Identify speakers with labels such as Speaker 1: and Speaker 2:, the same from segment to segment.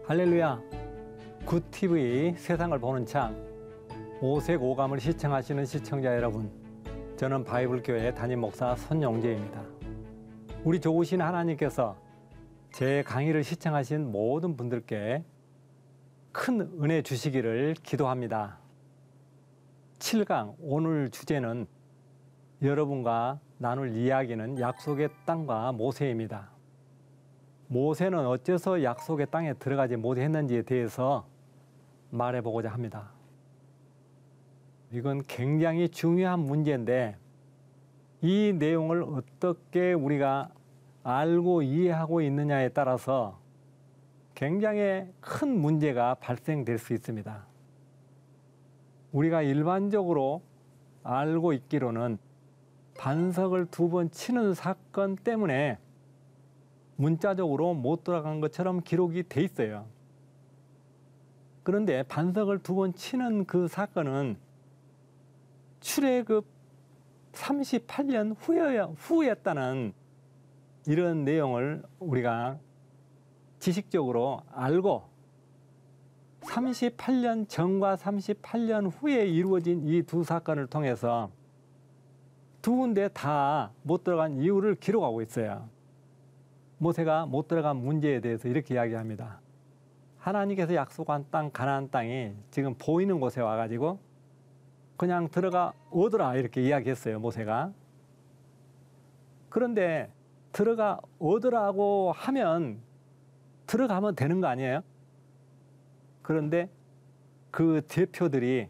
Speaker 1: 할렐루야! 굿TV 세상을 보는 창 오색 오감을 시청하시는 시청자 여러분, 저는 바이블교회 담임 목사 손용재입니다. 우리 좋으신 하나님께서 제 강의를 시청하신 모든 분들께 큰 은혜 주시기를 기도합니다. 7강 오늘 주제는 여러분과 나눌 이야기는 약속의 땅과 모세입니다. 모세는 어째서 약속의 땅에 들어가지 못했는지에 대해서 말해보고자 합니다. 이건 굉장히 중요한 문제인데 이 내용을 어떻게 우리가 알고 이해하고 있느냐에 따라서 굉장히 큰 문제가 발생될 수 있습니다. 우리가 일반적으로 알고 있기로는 반석을 2번 치는 사건 때문에 문자적으로 못 돌아간 것처럼 기록이 돼 있어요. 그런데 반석을 2번 치는 그 사건은 출애굽 38년 후였다는 이런 내용을 우리가 지식적으로 알고 38년 전과 38년 후에 이루어진 이 두 사건을 통해서 두 군데 다 못 들어간 이유를 기록하고 있어요. 모세가 못 들어간 문제에 대해서 이렇게 이야기합니다. 하나님께서 약속한 땅, 가나안 땅이 지금 보이는 곳에 와가지고 그냥 들어가 오더라 이렇게 이야기했어요, 모세가. 그런데 들어가 오더라고 하면 들어가면 되는 거 아니에요? 그런데 그 대표들이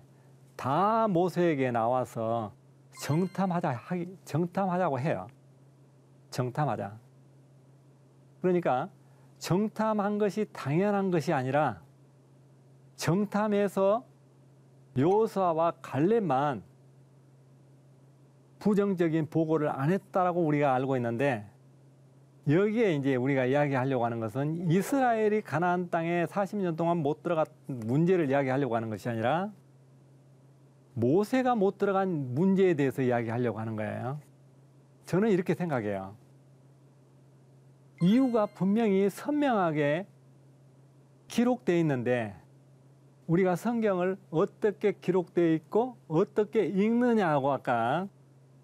Speaker 1: 다 모세에게 나와서 정탐하자고 해요. 정탐하자. 그러니까 정탐한 것이 당연한 것이 아니라 정탐해서 여호수아와 갈렙만 부정적인 보고를 안 했다라고 우리가 알고 있는데, 여기에 이제 우리가 이야기하려고 하는 것은 이스라엘이 가나안 땅에 40년 동안 못 들어간 문제를 이야기하려고 하는 것이 아니라 모세가 못 들어간 문제에 대해서 이야기하려고 하는 거예요. 저는 이렇게 생각해요. 이유가 분명히 선명하게 기록되어 있는데 우리가 성경을 어떻게 기록되어 있고 어떻게 읽느냐고 아까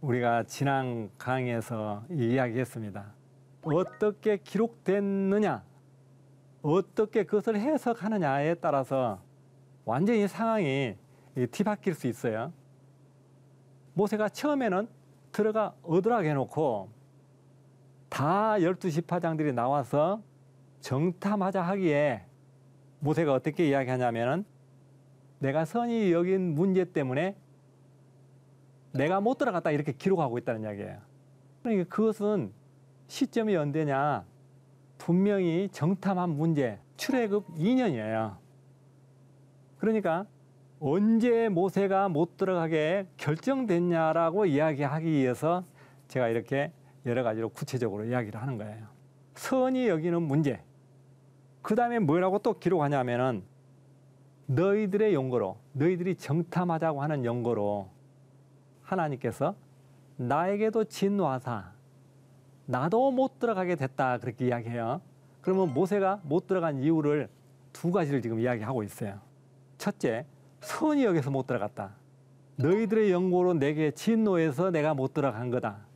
Speaker 1: 우리가 지난 강의에서 이야기했습니다. 어떻게 기록됐느냐, 어떻게 그것을 해석하느냐에 따라서 완전히 상황이 뒤바뀔 수 있어요. 모세가 처음에는 들어가 얻으라고 해놓고 다 12지파장들이 나와서 정탐하자 하기에 모세가 어떻게 이야기하냐면은 내가 선히 여긴 문제 때문에 내가 못 들어갔다 이렇게 기록하고 있다는 이야기예요. 그러니까 그것은 시점이 언제냐, 분명히 정탐한 문제, 출애굽 2년이에요. 그러니까 언제 모세가 못 들어가게 결정됐냐라고 이야기하기 위해서 제가 이렇게 여러 가지로 구체적으로 이야기를 하는 거예요. 선이 여기는 문제. 그 다음에 뭐라고 또 기록하냐면은 너희들의 용거로, 너희들이 정탐하자고 하는 용거로 하나님께서 나에게도 진노하사 나도 못 들어가게 됐다 그렇게 이야기해요. 그러면 모세가 못 들어간 이유를 2가지를 지금 이야기하고 있어요. 첫째, 선이 여기서 못 들어갔다. 너희들의 용거로 내게 진노해서 내가 못 들어간 거다.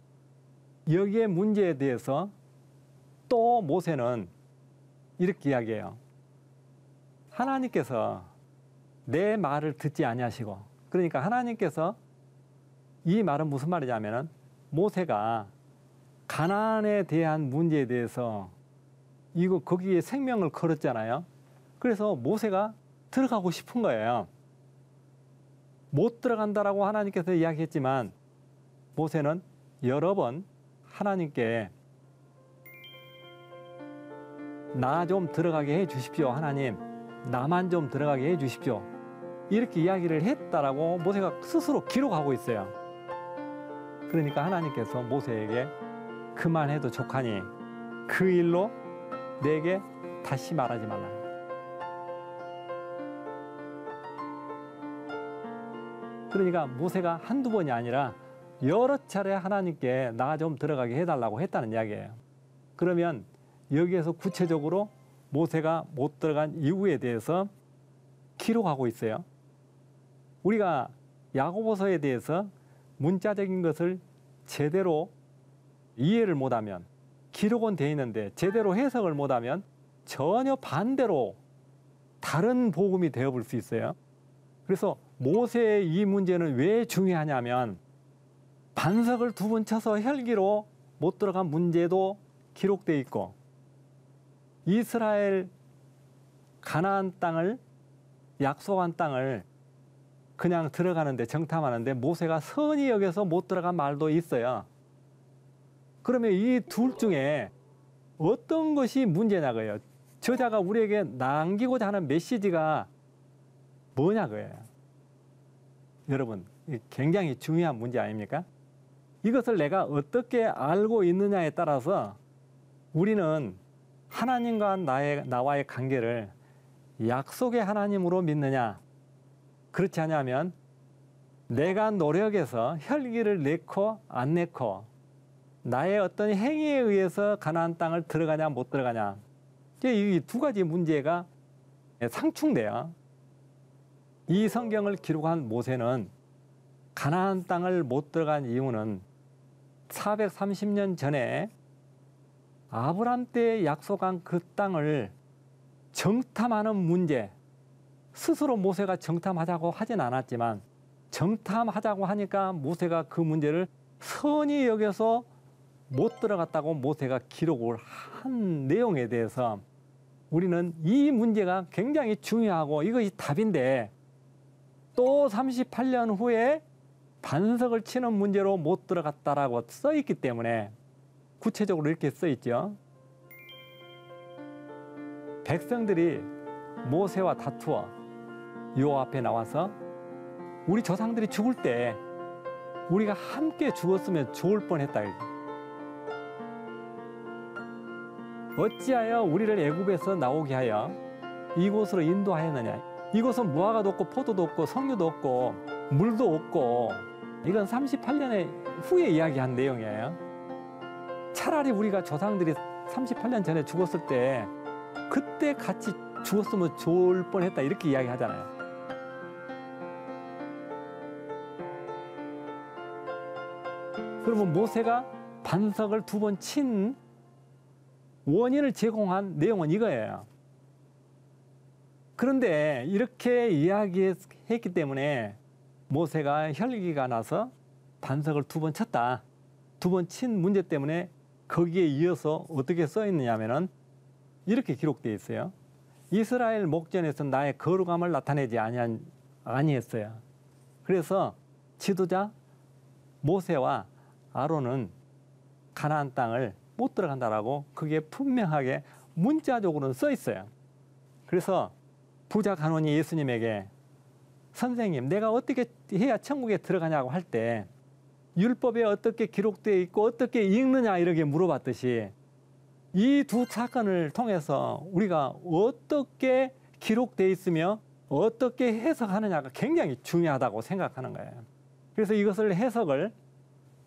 Speaker 1: 여기에 문제에 대해서 또 모세는 이렇게 이야기해요. 하나님께서 내 말을 듣지 아니하시고, 그러니까 하나님께서 이 말은 무슨 말이냐면은 모세가 가나안에 대한 문제에 대해서 이거 거기에 생명을 걸었잖아요. 그래서 모세가 들어가고 싶은 거예요. 못 들어간다라고 하나님께서 이야기했지만 모세는 여러 번 하나님께 나 좀 들어가게 해 주십시오. 하나님, 나만 좀 들어가게 해 주십시오. 이렇게 이야기를 했다라고 모세가 스스로 기록하고 있어요. 그러니까 하나님께서 모세에게 그만해도 족하니 그 일로 내게 다시 말하지 말라. 그러니까 모세가 한두 번이 아니라 여러 차례 하나님께 나 좀 들어가게 해달라고 했다는 이야기예요. 그러면 여기에서 구체적으로 모세가 못 들어간 이유에 대해서 기록하고 있어요. 우리가 야고보서에 대해서 문자적인 것을 제대로 이해를 못하면, 기록은 되어 있는데 제대로 해석을 못하면 전혀 반대로 다른 복음이 되어볼 수 있어요. 그래서 모세의 이 문제는 왜 중요하냐면, 반석을 2번 쳐서 혈기로 못 들어간 문제도 기록되어 있고, 이스라엘 가나안 땅을, 약속한 땅을 그냥 들어가는데, 정탐하는데 모세가 선히 여겨서 못 들어간 말도 있어요. 그러면 이 둘 중에 어떤 것이 문제냐고요. 저자가 우리에게 남기고자 하는 메시지가 뭐냐고요. 여러분, 굉장히 중요한 문제 아닙니까? 이것을 내가 어떻게 알고 있느냐에 따라서 우리는 하나님과 나와의 관계를 약속의 하나님으로 믿느냐, 그렇지 않으면 내가 노력해서 혈기를 내고 안 내고 나의 어떤 행위에 의해서 가나안 땅을 들어가냐 못 들어가냐, 이 2가지 문제가 상충돼요. 이 성경을 기록한 모세는 가나안 땅을 못 들어간 이유는 430년 전에 아브람 때 약속한 그 땅을 정탐하는 문제, 스스로 모세가 정탐하자고 하진 않았지만 정탐하자고 하니까 모세가 그 문제를 선히 여겨서 못 들어갔다고 모세가 기록을 한 내용에 대해서 우리는 이 문제가 굉장히 중요하고 이것이 답인데, 또 38년 후에 반석을 치는 문제로 못 들어갔다라고 써 있기 때문에 구체적으로 이렇게 써 있죠. 백성들이 모세와 다투어 여호와 앞에 나와서 우리 조상들이 죽을 때 우리가 함께 죽었으면 좋을 뻔했다. 어찌하여 우리를 애굽에서 나오게 하여 이곳으로 인도하였느냐. 이곳은 무화과도 없고 포도도 없고 석류도 없고 물도 없고, 이건 38년의 후에 이야기한 내용이에요. 차라리 우리가 조상들이 38년 전에 죽었을 때 그때 같이 죽었으면 좋을 뻔했다, 이렇게 이야기하잖아요. 그러면 모세가 반석을 2번 친 원인을 제공한 내용은 이거예요. 그런데 이렇게 이야기했기 때문에 모세가 혈기가 나서 반석을 2번 쳤다. 2번 친 문제 때문에 거기에 이어서 어떻게 써 있느냐면은 이렇게 기록되어 있어요. 이스라엘 목전에서 나의 거룩함을 나타내지 아니했어요. 그래서 지도자 모세와 아론은 가나안 땅을 못 들어간다라고 그게 분명하게 문자적으로는 써 있어요. 그래서 부자 간원이 예수님에게 선생님, 내가 어떻게 해야 천국에 들어가냐고 할 때 율법에 어떻게 기록되어 있고 어떻게 읽느냐 이렇게 물어봤듯이, 이 2 사건을 통해서 우리가 어떻게 기록되어 있으며 어떻게 해석하느냐가 굉장히 중요하다고 생각하는 거예요. 그래서 이것을 해석을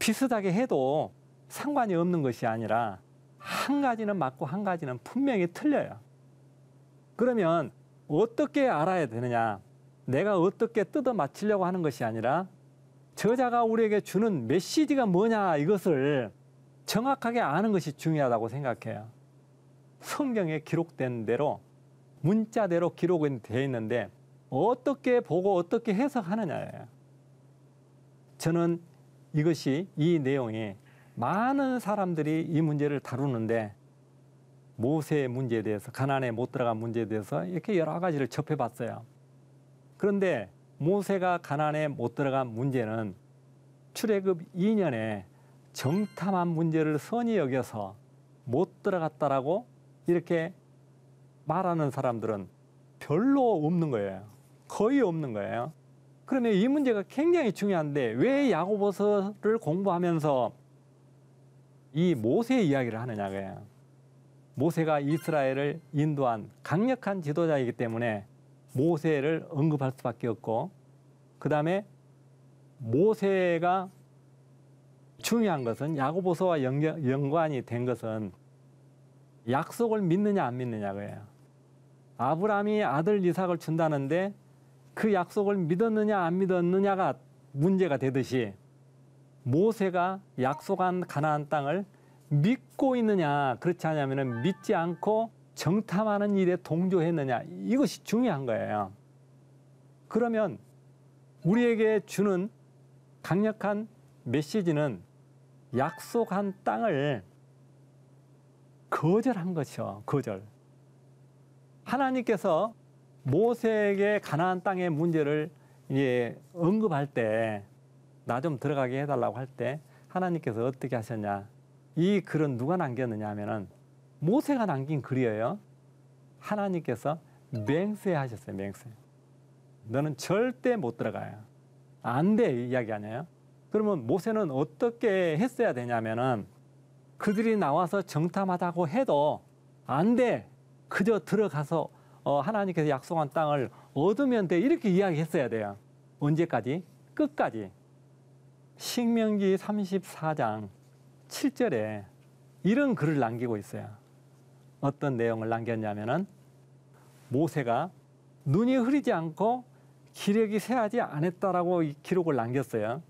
Speaker 1: 비슷하게 해도 상관이 없는 것이 아니라 한 가지는 맞고 한 가지는 분명히 틀려요. 그러면 어떻게 알아야 되느냐? 내가 어떻게 뜯어 맞추려고 하는 것이 아니라 저자가 우리에게 주는 메시지가 뭐냐, 이것을 정확하게 아는 것이 중요하다고 생각해요. 성경에 기록된 대로 문자대로 기록이 되어 있는데 어떻게 보고 어떻게 해석하느냐예요. 저는 이 내용이 많은 사람들이 이 문제를 다루는데, 모세의 문제에 대해서, 가나안에 못 들어간 문제에 대해서 이렇게 여러 가지를 접해봤어요. 그런데 모세가 가나안에 못 들어간 문제는 출애굽 2년에 정탐한 문제를 선히 여겨서 못 들어갔다라고 이렇게 말하는 사람들은 별로 없는 거예요. 거의 없는 거예요. 그러면 이 문제가 굉장히 중요한데 왜 야고보서를 공부하면서 이 모세의 이야기를 하느냐고요. 모세가 이스라엘을 인도한 강력한 지도자이기 때문에 모세를 언급할 수밖에 없고, 그 다음에 모세가 중요한 것은, 야고보서와 연관이 된 것은 약속을 믿느냐 안 믿느냐고요. 아브라함이 아들 이삭을 준다는데 그 약속을 믿었느냐 안 믿었느냐가 문제가 되듯이 모세가 약속한 가나안 땅을 믿고 있느냐 그렇지 않으면 믿지 않고 정탐하는 일에 동조했느냐 이것이 중요한 거예요. 그러면 우리에게 주는 강력한 메시지는 약속한 땅을 거절한 것이요. 거절. 하나님께서 모세에게 가나안 땅의 문제를 언급할 때 나 좀 들어가게 해달라고 할 때 하나님께서 어떻게 하셨냐. 이 글은 누가 남겼느냐 하면은 모세가 남긴 글이에요. 하나님께서 맹세하셨어요. 맹세. 너는 절대 못 들어가요. 안 돼 이야기 아니에요. 그러면 모세는 어떻게 했어야 되냐면은 그들이 나와서 정탐하자고 해도 안 돼. 그저 들어가서 하나님께서 약속한 땅을 얻으면 돼. 이렇게 이야기했어야 돼요. 언제까지? 끝까지. 신명기 34장 7절에 이런 글을 남기고 있어요. 어떤 내용을 남겼냐면은 모세가 눈이 흐리지 않고 기력이 쇠하지 않았다라고 이 기록을 남겼어요.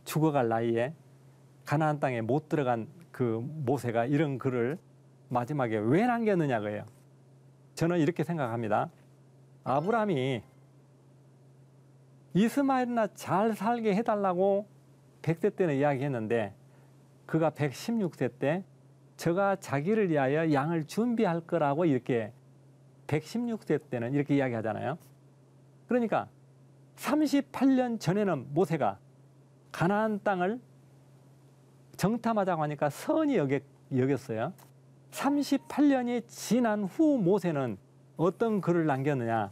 Speaker 1: 죽어갈 나이에 가나안 땅에 못 들어간 그 모세가 이런 글을 마지막에 왜 남겼느냐고요. 저는 이렇게 생각합니다. 아브라함이 이스마엘이나 잘 살게 해달라고 100세 때는 이야기했는데 그가 116세 때 저가 자기를 위하여 양을 준비할 거라고 이렇게 116세 때는 이렇게 이야기하잖아요. 그러니까 38년 전에는 모세가 가나안 땅을 정탐하자고 하니까 선히 여겼어요. 38년이 지난 후 모세는 어떤 글을 남겼느냐.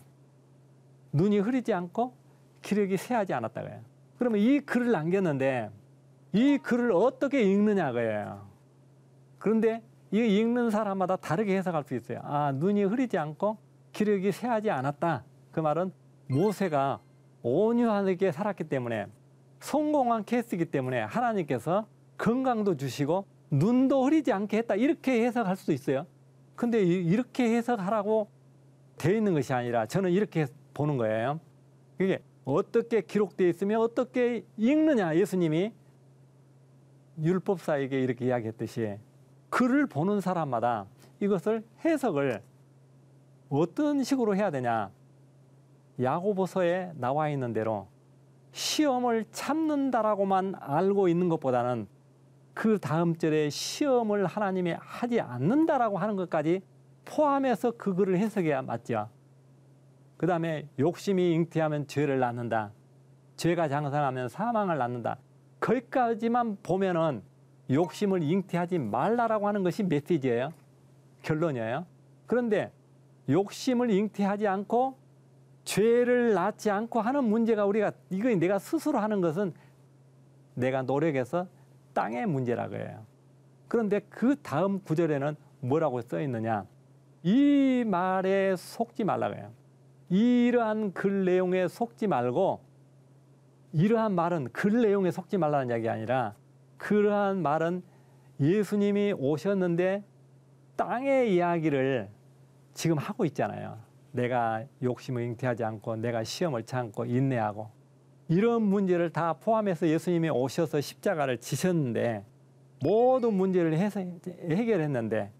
Speaker 1: 눈이 흐리지 않고 기력이 쇠하지 않았다고요. 그러면 이 글을 남겼는데 이 글을 어떻게 읽느냐고요. 그런데 이 읽는 사람마다 다르게 해석할 수 있어요. 아, 눈이 흐리지 않고 기력이 쇠하지 않았다. 그 말은 모세가 온유하게 살았기 때문에 성공한 케이스이기 때문에 하나님께서 건강도 주시고 눈도 흐리지 않게 했다. 이렇게 해석할 수도 있어요. 근데 이렇게 해석하라고 되어 있는 것이 아니라 저는 이렇게 보는 거예요. 이게 어떻게 기록되어 있으면 어떻게 읽느냐. 예수님이 율법사에게 이렇게 이야기했듯이 글을 보는 사람마다 이것을 해석을 어떤 식으로 해야 되냐. 야고보서에 나와 있는 대로 시험을 참는다라고만 알고 있는 것보다는 그 다음 절에 시험을 하나님이 하지 않는다라고 하는 것까지 포함해서 그 글을 해석해야 맞죠. 그 다음에 욕심이 잉태하면 죄를 낳는다. 죄가 장성하면 사망을 낳는다. 거기까지만 보면은 욕심을 잉태하지 말라라고 하는 것이 메시지예요. 결론이에요. 그런데 욕심을 잉태하지 않고 죄를 낳지 않고 하는 문제가 우리가 이거 내가 스스로 하는 것은 내가 노력해서 땅의 문제라고 해요. 그런데 그 다음 구절에는 뭐라고 써 있느냐. 이 말에 속지 말라고 해요. 이러한 글 내용에 속지 말고 이러한 말은 글 내용에 속지 말라는 이야기가 아니라 그러한 말은 예수님이 오셨는데 땅의 이야기를 지금 하고 있잖아요. 내가 욕심을 잉태하지 않고 내가 시험을 참고 인내하고 이런 문제를 다 포함해서 예수님이 오셔서 십자가를 지셨는데 모든 문제를 해결했는데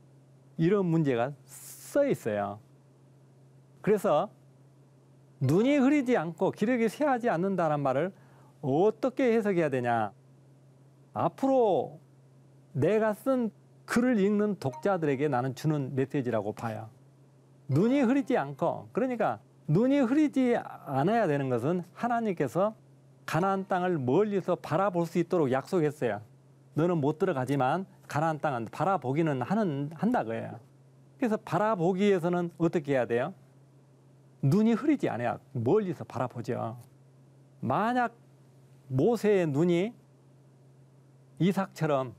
Speaker 1: 이런 문제가 써 있어요. 그래서 눈이 흐리지 않고 기력이 쇠하지 않는다는 말을 어떻게 해석해야 되냐. 앞으로 내가 쓴 글을 읽는 독자들에게 나는 주는 메시지라고 봐요. 눈이 흐리지 않고, 그러니까 눈이 흐리지 않아야 되는 것은 하나님께서 가나안 땅을 멀리서 바라볼 수 있도록 약속했어요. 너는 못 들어가지만 가나안 땅은 바라보기는 한다고요. 그래서 바라보기 위해서는 어떻게 해야 돼요? 눈이 흐리지 않아야 멀리서 바라보죠. 만약 모세의 눈이 이삭처럼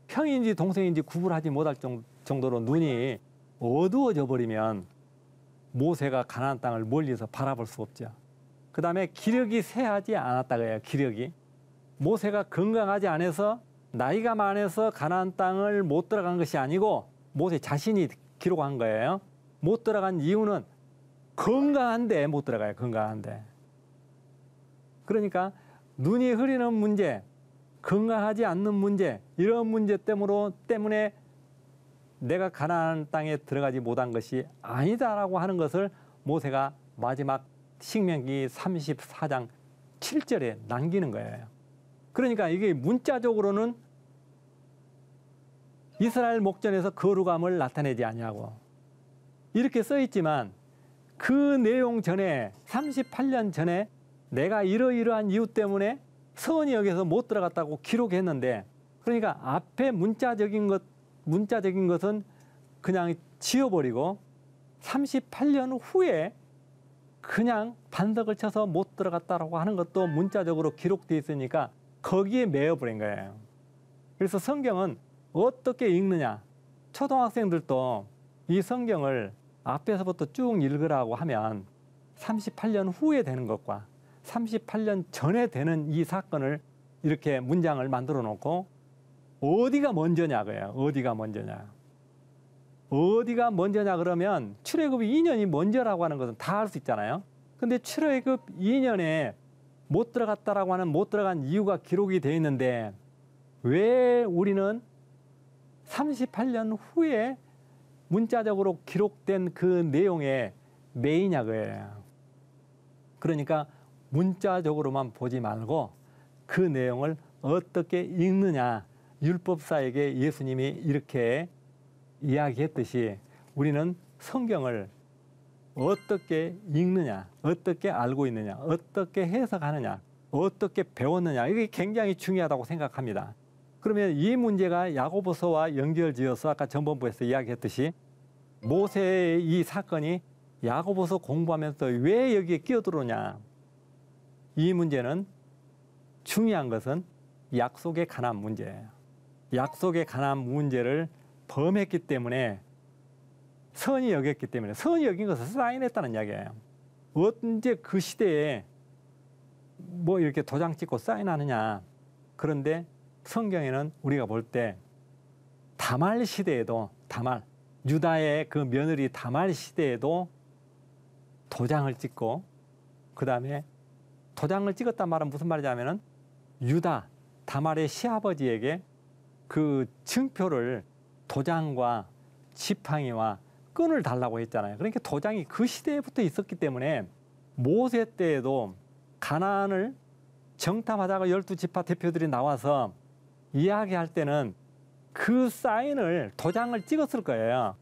Speaker 1: 형인지 동생인지 구분하지 못할 정도로 눈이 어두워져 버리면 모세가 가나안 땅을 멀리서 바라볼 수 없죠. 그 다음에 기력이 쇠하지 않았다고 해요. 기력이. 모세가 건강하지 않아서 나이가 많아서 가나안 땅을 못 들어간 것이 아니고 모세 자신이 기록한 거예요. 못 들어간 이유는 건강한데 못 들어가요. 건강한데. 그러니까 눈이 흐리는 문제, 건강하지 않는 문제, 이런 문제 때문에 내가 가나안 땅에 들어가지 못한 것이 아니다라고 하는 것을 모세가 마지막 신명기 34장 7절에 남기는 거예요. 그러니까 이게 문자적으로는 이스라엘 목전에서 거룩함을 나타내지 아니하고 이렇게 써 있지만 그 내용 전에 38년 전에 내가 이러이러한 이유 때문에 선이 여기서 못 들어갔다고 기록했는데, 그러니까 앞에 문자적인 것은 그냥 지워버리고 38년 후에 그냥 반석을 쳐서 못 들어갔다라고 하는 것도 문자적으로 기록되어 있으니까 거기에 매여버린 거예요. 그래서 성경은 어떻게 읽느냐, 초등학생들도 이 성경을 앞에서부터 쭉 읽으라고 하면 38년 후에 되는 것과 38년 전에 되는 이 사건을 이렇게 문장을 만들어 놓고 어디가 먼저냐 그래요. 어디가 먼저냐. 어디가 먼저냐 그러면 출애굽 2년이 먼저라고 하는 것은 다 알 수 있잖아요. 근데 출애굽 2년에 못 들어갔다라고 하는 못 들어간 이유가 기록이 되어 있는데 왜 우리는 38년 후에 문자적으로 기록된 그 내용에 매이냐 그래요. 그러니까 문자적으로만 보지 말고 그 내용을 어떻게 읽느냐. 율법사에게 예수님이 이렇게 이야기했듯이 우리는 성경을 어떻게 읽느냐, 어떻게 알고 있느냐, 어떻게 해석하느냐, 어떻게 배웠느냐, 이게 굉장히 중요하다고 생각합니다. 그러면 이 문제가 야고보서와 연결지어서 아까 전반부에서 이야기했듯이 모세의 이 사건이 야고보서 공부하면서 왜 여기에 끼어들어오냐. 이 문제는 중요한 것은 약속에 관한 문제예요. 약속에 관한 문제를 범했기 때문에 선이 여겼기 때문에 선이 여긴 것을 사인했다는 이야기예요. 언제 그 시대에 뭐 이렇게 도장 찍고 사인하느냐. 그런데 성경에는 우리가 볼 때 다말 시대에도 유다의 그 며느리 다말 시대에도 도장을 찍고 그 다음에 도장을 찍었단 말은 무슨 말이냐면은 유다 다말의 시아버지에게 그 증표를 도장과 지팡이와 끈을 달라고 했잖아요. 그러니까 도장이 그 시대부터 있었기 때문에 모세 때에도 가나안을 정탐하다가 12지파 대표들이 나와서 이야기할 때는 그 사인을 도장을 찍었을 거예요.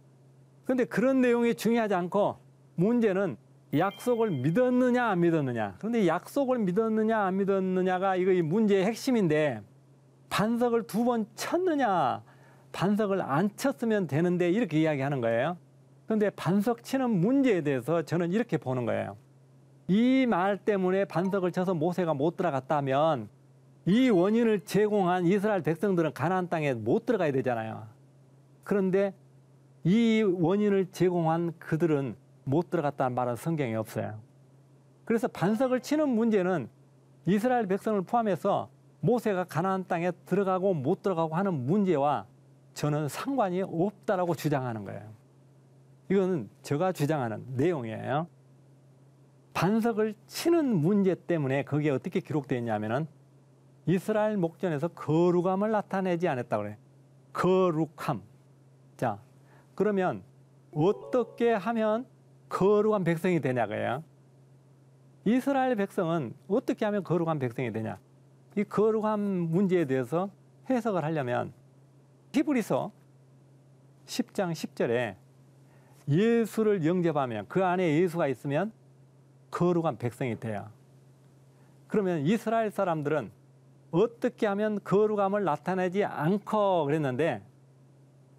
Speaker 1: 그런데 그런 내용이 중요하지 않고 문제는 약속을 믿었느냐 안 믿었느냐. 그런데 약속을 믿었느냐 안 믿었느냐가 이거 이 문제의 핵심인데 반석을 2번 쳤느냐 반석을 안 쳤으면 되는데 이렇게 이야기하는 거예요. 그런데 반석 치는 문제에 대해서 저는 이렇게 보는 거예요. 이 말 때문에 반석을 쳐서 모세가 못 들어갔다면 이 원인을 제공한 이스라엘 백성들은 가나안 땅에 못 들어가야 되잖아요. 그런데 이 원인을 제공한 그들은 못 들어갔다는 말은 성경에 없어요. 그래서 반석을 치는 문제는 이스라엘 백성을 포함해서 모세가 가나안 땅에 들어가고 못 들어가고 하는 문제와 저는 상관이 없다라고 주장하는 거예요. 이거는 제가 주장하는 내용이에요. 반석을 치는 문제 때문에 거기에 어떻게 기록되어 있냐면은 이스라엘 목전에서 거룩함을 나타내지 않았다고 그래요. 거룩함. 자, 그러면 어떻게 하면 거룩한 백성이 되냐고요. 이스라엘 백성은 어떻게 하면 거룩한 백성이 되냐. 이 거룩한 문제에 대해서 해석을 하려면 히브리서 10장 10절에 예수를 영접하면 그 안에 예수가 있으면 거룩한 백성이 돼요. 그러면 이스라엘 사람들은 어떻게 하면 거룩함을 나타내지 않고 그랬는데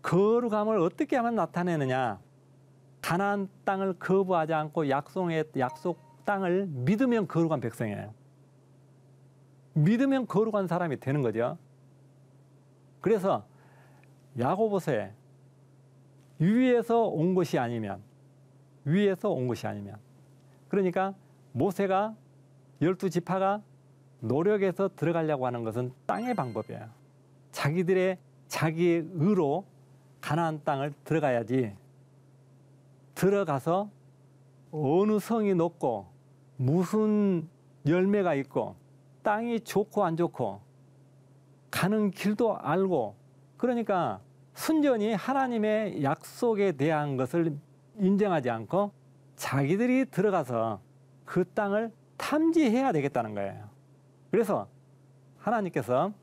Speaker 1: 거룩함을 어떻게 하면 나타내느냐. 가나안 땅을 거부하지 않고 약속 땅을 믿으면 거룩한 백성이에요. 믿으면 거룩한 사람이 되는 거죠. 그래서 야고보서에 위에서 온 것이 아니면 그러니까 모세가 12지파가 노력해서 들어가려고 하는 것은 땅의 방법이에요. 자기의 의로 가나안 땅을 들어가야지 들어가서 어느 성이 높고 무슨 열매가 있고 땅이 좋고 안 좋고 가는 길도 알고, 그러니까 순전히 하나님의 약속에 대한 것을 인정하지 않고 자기들이 들어가서 그 땅을 탐지해야 되겠다는 거예요. 그래서 하나님께서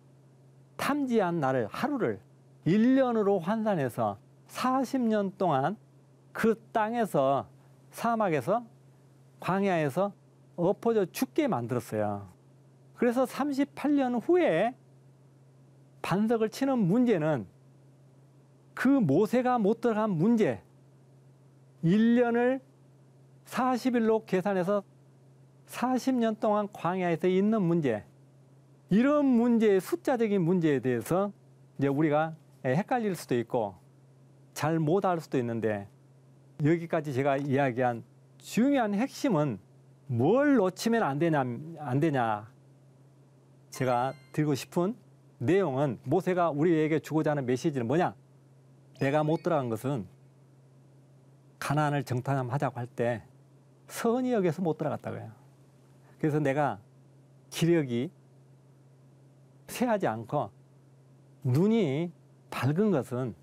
Speaker 1: 탐지한 날을, 하루를 1년으로 환산해서 40년 동안 그 땅에서, 사막에서, 광야에서 엎어져 죽게 만들었어요. 그래서 38년 후에 반석을 치는 문제는 그 모세가 못 들어간 문제, 1년을 40일로 계산해서 40년 동안 광야에서 있는 문제, 이런 문제의 숫자적인 문제에 대해서 이제 우리가 헷갈릴 수도 있고 잘 못할 수도 있는데, 여기까지 제가 이야기한 중요한 핵심은 뭘 놓치면 안 되냐. 제가 드리고 싶은 내용은, 모세가 우리에게 주고자 하는 메시지는 뭐냐? 내가 못 들어간 것은 가나안을 정탐하자고 할 때 선이 여기서 못 들어갔다고요. 그래서 내가 기력이 쇠하지 않고 눈이 밝은 것은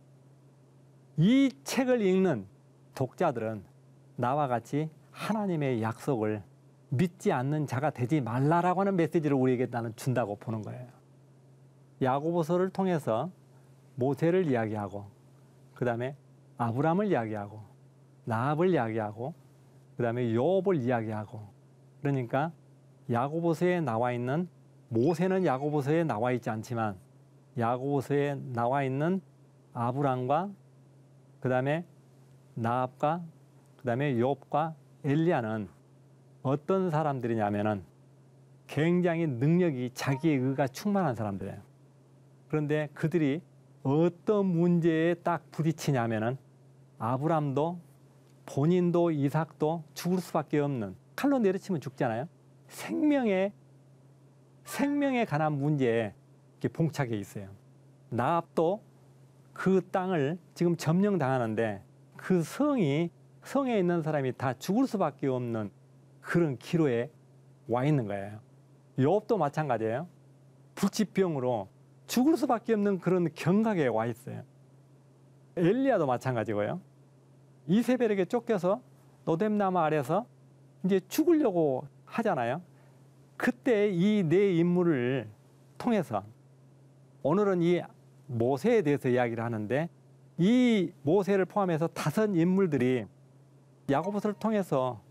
Speaker 1: 이 책을 읽는 독자들은 나와 같이 하나님의 약속을 믿지 않는 자가 되지 말라라고 하는 메시지를 우리에게 나는 준다고 보는 거예요. 야고보서를 통해서 모세를 이야기하고, 그 다음에 아브라함을 이야기하고, 나압을 이야기하고, 그 다음에 욥을 이야기하고, 그러니까 야고보서에 나와 있는, 모세는 야고보서에 나와 있지 않지만 야고보서에 나와 있는 아브라함과 그 다음에 나압과 그 다음에 욥과 엘리야는 어떤 사람들이냐면은 굉장히 능력이, 자기의 의가 충만한 사람들이에요. 그런데 그들이 어떤 문제에 딱 부딪히냐면은 아브라함도 본인도 이삭도 죽을 수밖에 없는, 칼로 내리치면 죽잖아요. 생명에 관한 문제에 봉착해 있어요. 나압도 그 땅을 지금 점령당하는데 그 성에 있는 사람이 다 죽을 수밖에 없는 그런 기로에 와 있는 거예요. 욥도 마찬가지예요. 불치병으로 죽을 수밖에 없는 그런 경각에 와 있어요. 엘리야도 마찬가지고요. 이세벨에게 쫓겨서 노뎀나무 아래서 이제 죽으려고 하잖아요. 그때 이 네 인물을 통해서 오늘은 이 모세에 대해서 이야기를 하는데, 이 모세를 포함해서 5 인물들이 야고보서를 통해서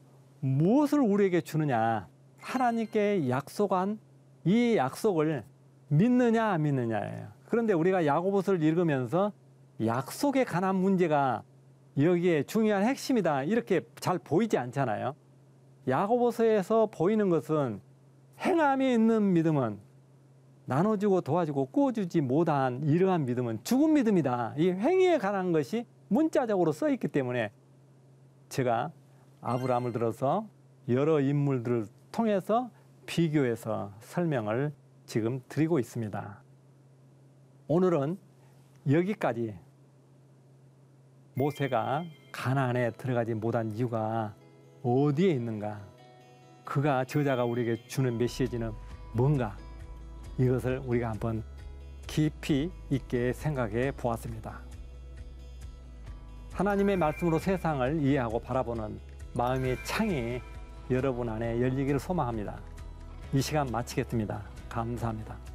Speaker 1: 무엇을 우리에게 주느냐, 하나님께 약속한 이 약속을 믿느냐 안 믿느냐예요. 그런데 우리가 야고보서를 읽으면서 약속에 관한 문제가 여기에 중요한 핵심이다 이렇게 잘 보이지 않잖아요. 야고보서에서 보이는 것은 행함이 있는 믿음은, 나눠주고 도와주고 꾸어주지 못한 이러한 믿음은 죽은 믿음이다. 이 행위에 관한 것이 문자적으로 써 있기 때문에 제가 아브라함을 들어서 여러 인물들을 통해서 비교해서 설명을 지금 드리고 있습니다. 오늘은 여기까지, 모세가 가나안에 들어가지 못한 이유가 어디에 있는가, 그가, 저자가 우리에게 주는 메시지는 뭔가, 이것을 우리가 한번 깊이 있게 생각해 보았습니다. 하나님의 말씀으로 세상을 이해하고 바라보는 마음의 창이 여러분 안에 열리기를 소망합니다. 이 시간 마치겠습니다. 감사합니다.